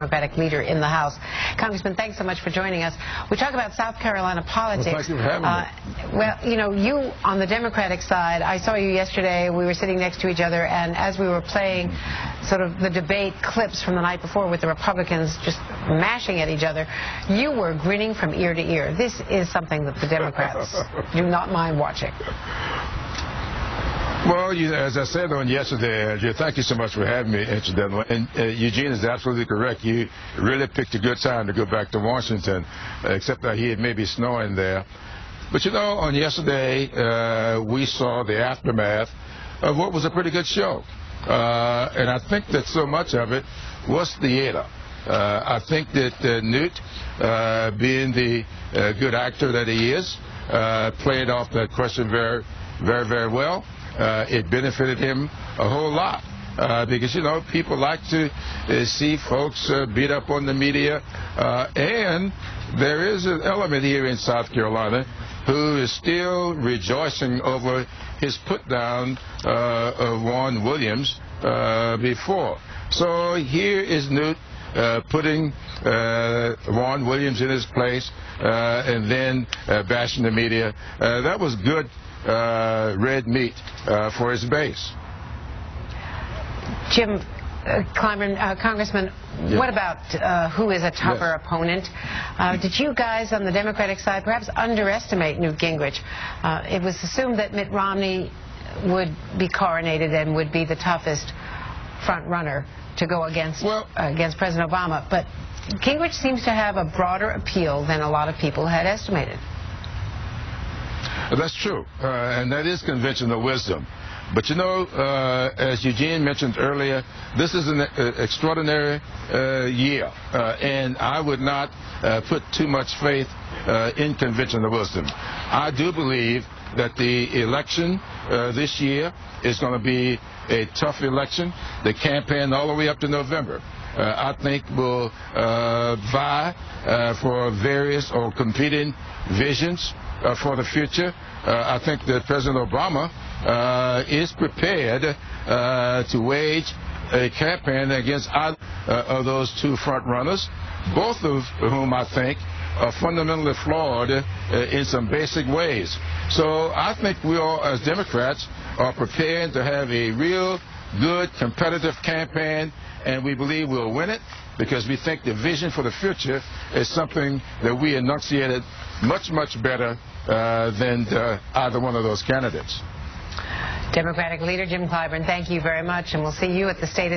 Democratic leader in the House. Congressman, thanks so much for joining us. We talk about South Carolina politics. Well, thank you for having me. Well, you know, you on the Democratic side, I saw you yesterday. We were sitting next to each other, and as we were playing sort of the debate clips from the night before with the Republicans just mashing at each other, you were grinning from ear to ear. This is something that the Democrats do not mind watching. Well, as I said on yesterday, Andrea, thank you so much for having me, incidentally. And Eugene is absolutely correct. You really picked a good time to go back to Washington, except that he had maybe snowing there. But, you know, on yesterday, we saw the aftermath of what was a pretty good show. And I think that so much of it was theater. I think that Newt, being the good actor that he is, played off that question very, very, very well. It benefited him a whole lot because, you know, people like to see folks beat up on the media. And there is an element here in South Carolina who is still rejoicing over his put down of Juan Williams before. So here is Newt putting Juan Williams in his place and then bashing the media. That was good red meat for his base. Jim Clyburn, Congressman, what about who is a tougher opponent? Did you guys on the Democratic side perhaps underestimate Newt Gingrich? It was assumed that Mitt Romney would be coronated and would be the toughest front runner to go against President Obama, but Gingrich seems to have a broader appeal than a lot of people had estimated. That's true, and that is conventional wisdom. But, you know, as Eugene mentioned earlier, this is an extraordinary year, and I would not put too much faith in conventional wisdom. I do believe that the election this year is going to be a tough election. The campaign all the way up to November, I think, will vie for various or competing visions for the future. I think that President Obama is prepared to wage a campaign against either of those two front runners, both of whom I think are fundamentally flawed in some basic ways. So I think we all, as Democrats, are prepared to have a real good competitive campaign, and we believe we'll win it because we think the vision for the future is something that we enunciated much, much better than either one of those candidates. Democratic leader Jim Clyburn, thank you very much, and we'll see you at the State of